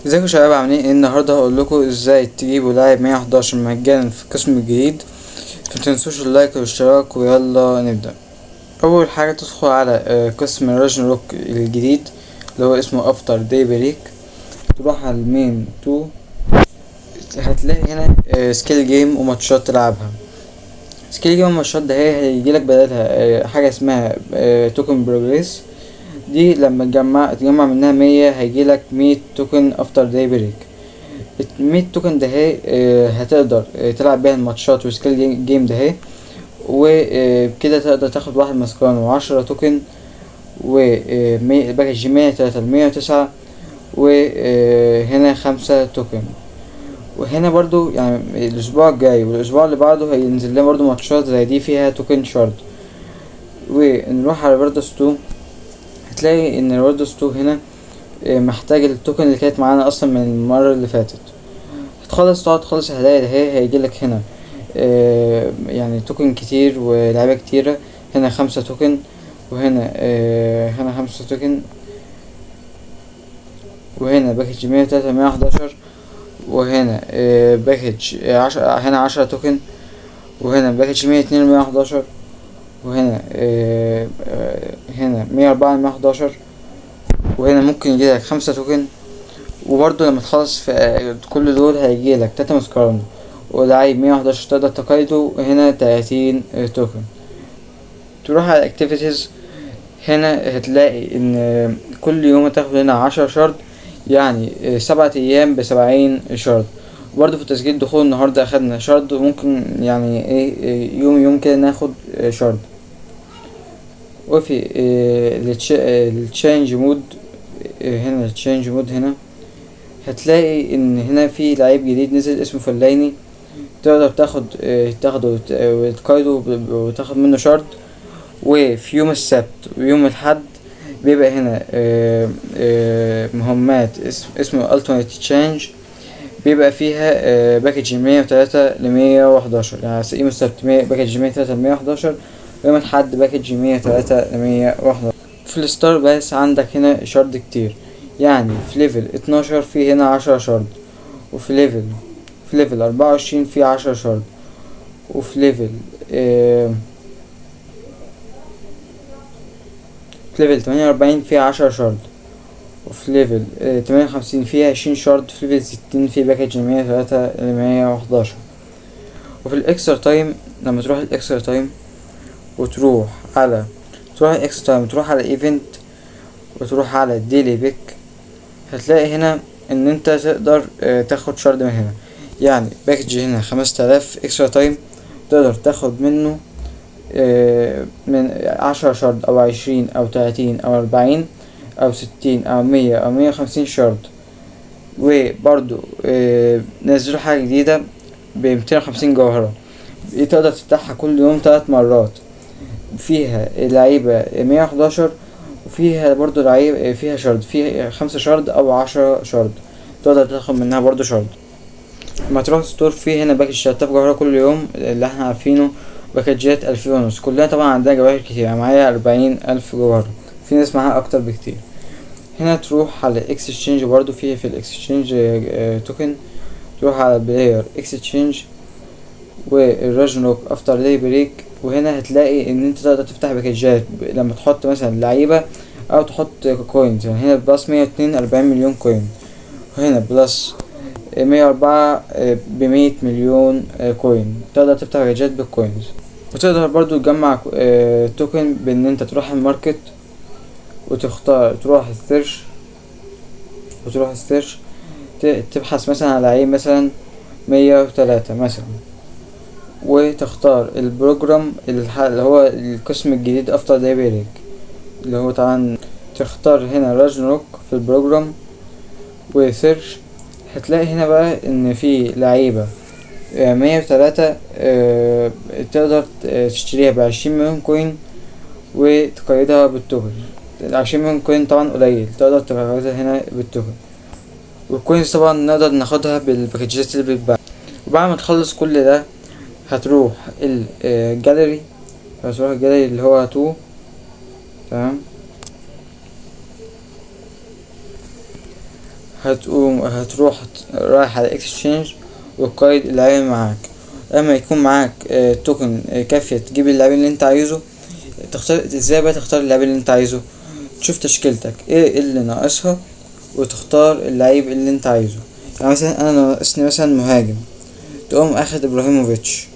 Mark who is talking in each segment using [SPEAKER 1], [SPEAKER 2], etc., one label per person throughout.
[SPEAKER 1] ازيكم يا شباب، عاملين ايه؟ النهارده هقول لكم ازاي تجيبوا لاعب 111 مجانا في القسم الجديد. متنسوش اللايك والاشتراك، ويلا نبدأ. اول حاجة تدخل على قسم راجنروك الجديد اللي هو اسمه افتر داي بريك. تروح على المين تو، هتلاقي هنا سكيل جيم وماتشات تلعبها. سكيل جيم وماتشات ده هيجيلك بدلها حاجة اسمها توكن بروجريس. دي لما تجمع منها 100 هيجيلك 100 توكن افتر داي بريك. 100 توكن ده هتقدر تلعب بيها الماتشات وسكيل جيم ده، وبكده تقدر تاخد واحد مسكران وعشرة توكن وباكج 103 ل109، وهنا 5 توكن. وهنا برضو يعني الاسبوع الجاي والاسبوع اللي بعده هينزل لنا برضو ماتشات زي دي فيها توكن شارد. ونروح على بردس 2، هتلاقي ان بردس 2 هنا محتاج التوكن اللي كانت معانا اصلا من المرة اللي فاتت. تقعد تخلص الهدايا ده هيجيلك هنا يعني توكن كتير ولعبة كتيرة. هنا 5 توكن، وهنا هنا 5 توكن، وهنا باكج 103 111، وهنا باكج هنا 10 توكن، وهنا باكج 102 111، وهنا هنا 104 111، وهنا ممكن يجيلك 5 توكن. وبرضه لما تخلص في كل دول هيجيلك 3 مسكران ولعيب 111 تقدر تقيده. هنا 30 توكن. تروح على activities، هنا هتلاقي ان كل يوم هتاخد هنا 10 شرط، يعني 7 ايام ب70 شرط. وبرضه في تسجيل دخول النهاردة اخدنا شرط، وممكن يعني ايه يوم كده ناخد شرط. وفي التشينج مود، هنا التشينج مود هنا هتلاقي ان هنا في لعيب جديد نزل اسمه فلاني، تقدر تاخده وتقيده وتاخد منه شرط. وفي يوم السبت ويوم الحد بيبقى هنا مهمات اسمه Ultimate Change، بيبقى فيها باكج 103 ل111. يعني يوم السبت باكج 103 ل111، ويوم الحد باكج 103 ل111. في الستار باس عندك هنا شرط كتير، يعني في ليفل 12 في هنا 10 شرط، وفي ليفل 24 في 10 شرط، وفي ليفل في ليفل 48 فيها 10 شرط، وفي ليفل 58 فيها 20 شرط، في ليفل 60 في باكج 103 ل 111. وفي الاكسترا تايم لما تروح الاكسترا تايم وتروح على تروح على ايفنت وتروح على الديلي بيك، هتلاقي هنا ان انت تقدر تاخد شرط من هنا. يعني باكج هنا 5000 اكسترا تايم تقدر تاخد منه من 10 شرط او 20 او 30 او 40 او 60 او 100 او 150 شرط. وبرضو نزلوا حاجة جديدة ب250 جوهرة، دي تقدر تفتحها كل يوم 3 مرات. فيها لعيبة 111، وفيها برضو لعيبة فيها شرط، فيها 5 شرط او 10 شرط تقدر تاخد منها برضو شرط. لما تروح ستور فيه هنا باكج 3000 جوهرة كل يوم اللي احنا عارفينه، باكجات 2500 كلها. طبعا عندها جواهر كتير، يعني معايا 40,000 جوهرة، في ناس معاها اكتر بكتير. هنا تروح على اكسشينج، برضو فيه في الاكسشينج توكن. تروح على بلاير اكسشينج والراجنروك افتر داي بريك، وهنا هتلاقي ان انت تقدر تفتح باكجات لما تحط مثلا لعيبة او تحط كوينز. يعني هنا بلس 102 40 مليون كوين، وهنا بلس 104 ب100 مليون كوين. تقدر تفتح باكجات بالكوينز. وتقدر برضو تجمع توكن بان انت تروح الماركت وتختار تروح السيرش تبحث مثلا على لعيب مثلا 103 مثلا، وتختار البروجرام اللي هو القسم الجديد افتر داي بريك، اللي هو طبعا تختار هنا راجنروك في البروجرام وسيرش. هتلاقي هنا بقى ان في لعيبة 103 تقدر تشتريها ب20 مليون كوين وتقيدها بالتوكن. 20 مليون كوين طبعا قليل، تقدر تقيدها هنا بالتوكن. والكوينز طبعا نقدر ناخدها بالباكجات اللي بتتباع. وبعد ما تخلص كل ده هتروح الجاليري، اللي هو 2. تمام، هتروح رايح على اكسشينج وتقيد اللعيبة معاك. اما يكون معاك توكن كافية تجيب اللعيب اللي انت عايزه، تختار ازاي بقى تختار اللعيب اللي انت عايزه. تشوف تشكيلتك ايه اللي ناقصها وتختار اللعيب اللي انت عايزه. يعني مثلا انا ناقصني مثلا مهاجم، تقوم اخد ابراهيموفيتش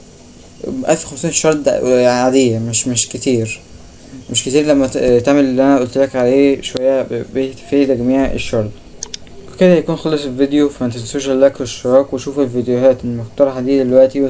[SPEAKER 1] 1500 شرط عادية، مش كتير، مش كتير لما تعمل اللي انا قلت لك عليه شوية في تجميع الشرط. وكده يكون خلص الفيديو، فمتنسوش اللايك والاشتراك وشوفوا الفيديوهات المقترحة دي دلوقتي.